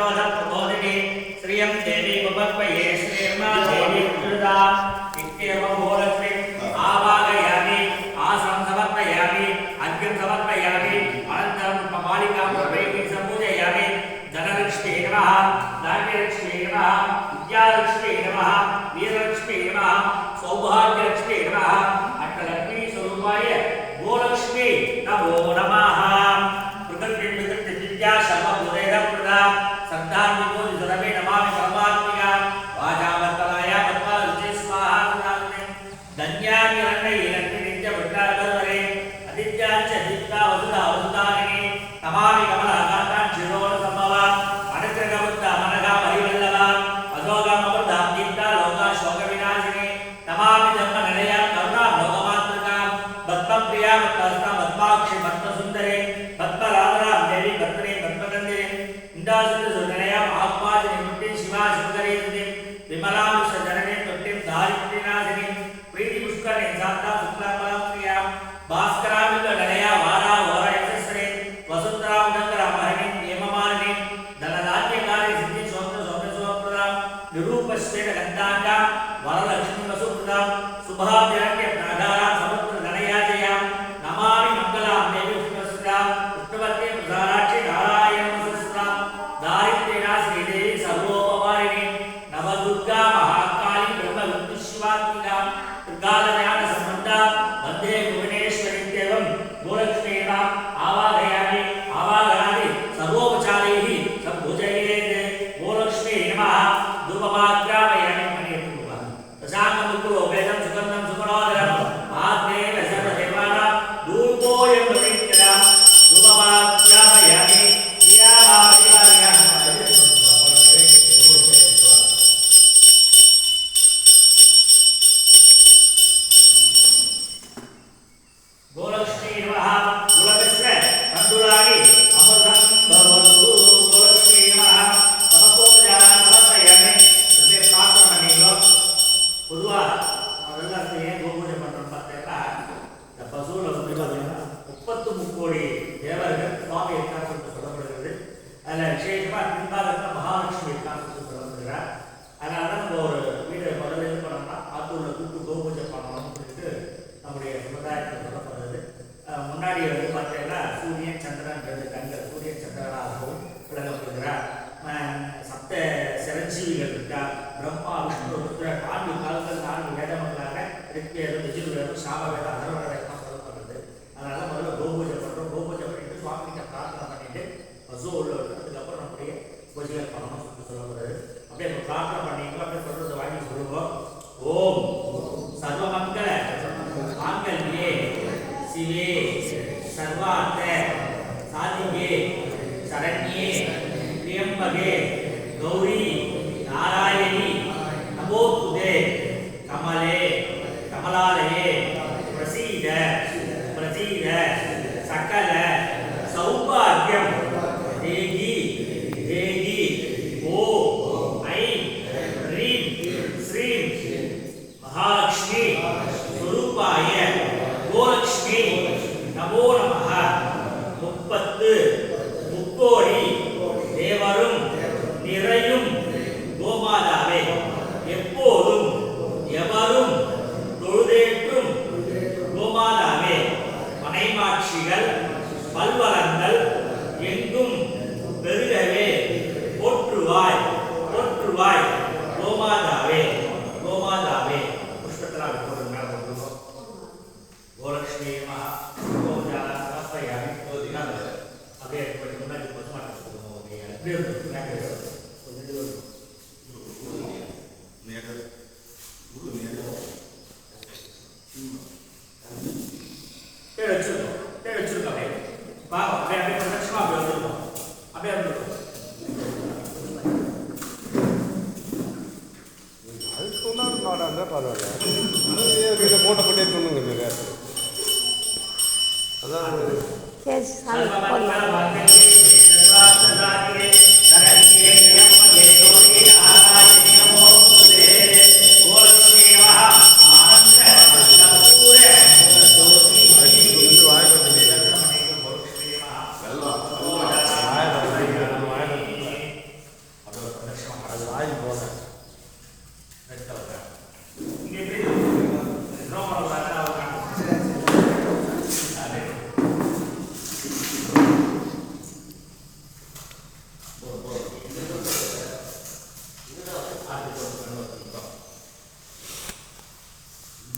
प्रचोद प्रबोधिनी श्रियं देवी उपपये श्रीर्मा देवी उज्ज्वला इत्येवं भोलक्ष्मी आवाहयामि आसनं समर्पयामि अर्घ्यं समर्पयामि अनन्तरं मालिकां प्रवेशि सम्पूजयामि धनलक्ष्मी नमः धान्यलक्ष्मी नमः विद्यालक्ष्मी नमः वीरलक्ष्मी नमः सौभाग्यलक्ष्मी नमः अष्टलक्ष्मी स्वरूपाय गोलक्ष्मी नमो नमः प्रकृति विद्या सर्वभूतेरप्रदा सद्धार्मिको सर्वे नमामि परमात्मिका वाचावत्तलाय पद्मारुचे स्वाहा सुनामे धन्यानि अन्नैरन्ति नित्यवृत्तागर्वरे अदित्याश्च दीप्ता वसुधा वसुधारिणी नमामि कमलाकान्तां शिरोरसम्भवा अनुग्रहबुद्धा मनगा हरिवल्लभा अशोकामृतां दीप्ता लोका शोकविनाशिनी नमामि धर्मनिलयां करुणां लोकमातृकां पद्मप्रियां पद्मस्तां पद्माक्षि पद्मसुन्दरे पद्मराधरां देवी पद्मने पद्मगन्धिरे इन्दासुरनिलयां आह्वादिनी मुक्तिं शिवा शिवकरीति विमलां विश्वजननीं तुष्टिं दारिद्र्यनाशिनीं प्रीतिपुष्करिणीं शान्तां शुक्लां प्रियां भास्करामिकनिलया वारा होरयशस्रे वसुन्धरां गङ्गरां हरिणीं हेममालिनीं धनधान्यकारि सिद्धि सौम्यसौम्यसुप्रदां निरूपश्वेतगन्धाङ्गां वरलक्ष्मीं वसुप्रदां शुभाभ्यरण्य प्राधारां समुद्रगणयाजयां नमामि मङ्गलां देवी विष्णुसुतां विष्णुवत्यै प्रसाराक्षि नारायणवसुतां दारिद्र्यनाशिनी देवी सर्वोपवारिणी नवदुर्गा महाकाली ब्रह्मविष्णुशिवात्मिकां त्रिकालज्ञानसम्बन्धा वन्दे भुवनेश्वरीत्येवं गोलक्ष्मी आवाहयामि आवाहनादि सर्वोपचारैः सम्पूजयेत् गोलक्ष्मी नमः धूपमाग्रापयामि मणिपूर्वः प्रशान्तमुकुरो वेदं सुगन्धं सुमनोदरं आत्मेव सर्वदेवानां धूपोऽयं प्रतीत्यदा धूपमाग्रापयामि प्रियाभावदिवार्याः गोलक्ष्मी नमः कुलमिश्र तण्डुलानि अमृतं भवतु गोलक्ष्मी नमः समकोपचारान् समर्पयामि सर्वे प्रार्थना பண்ணிங்க பொதுவா முதல்ல ஏன் கோபூஜை பண்றோம் பார்த்தீங்கன்னா இந்த பசுவுல வந்து பார்த்தீங்கன்னா 33 கோடி தேவர்கள் சுவாமி இருக்கான்னு சொல்லிட்டு சொல்லப்படுகிறது அதில் விசேஷமா பின்பாகத்தில் மகாலட்சுமி இருக்கான்னு சொல்லிட்டு சொல்லப்படுகிறார் அதனால தான் நம்ம ஒரு வீடு முதல்ல இது பண்ணோம்னா ஆத்தூர்ல கூட்டு கோபூஜை பண்ணணும்னு சொல்லிட்டு நம்முடைய சமுதாயத்தில் சொல்லப்படுறது முன்னாடி வந்து பார்த்தீங்கன்னா சூரியன் சந்திரன் ரெண்டு கண்கள் சூரியன் சந்திரனாகவும் விளங்கப்படுகிறார் சப்த சிரஞ்சீவிகள் இருக்கா பிரம்மா விஷ்ணு ருத்ர 4 கால்கள் 4 வேதங்களாக ரிக்வேதம் யஜுர்வேதம் சாமவேதம் அதர்வவேதம் சொல்லப்படுறது அதனால முதல்ல கோபூஜை பண்ணுறோம் கோபூஜை பண்ணிட்டு சுவாமிகிட்ட பிரார்த்தனை பண்ணிட்டு பசு உள்ள அதுக்கப்புறம் நம்முடைய பூஜைகள் பண்ணணும்னு சொல்லிட்டு சொல்லப்படுறது அப்படியே நம்ம பிரார்த்தனை பண்ணிங்களோ அப்படியே சொல்றதை வாங்கி சொல்லுவோம் ஓம் சர்வமங்கள மாங்கல்யே शिवे सर्वार्थ साधिके शरण्ये त्र्यंबके गौरी नारायणी नमोस्तुते कमले कमलालये प्रसीद प्रसीद सकल सौभाग्यं देहि देहि ओम ऐं ह्रीं श्रीं महालक्ष्मी स्वरूपाय गोलक्ष्मी नमो नमः 30 முக்கோடி தேவரும் நிறையும் கோமாதாவே எப்போதும் எவரும் தொழுதேற்றும் கோமாதாவே மனைமாட்சிகள் பல்வளங்கள் எங்கும் பெருகவே போற்றுவாய் போற்றுவாய் கோமாதாவே கோமாதாவே புஷ்பத்தினால் गोलक्ष्मी नमः गोजाला समर्पयामि अबे मुन्नाडी बस माड्कोंडु होगी अबे Yes,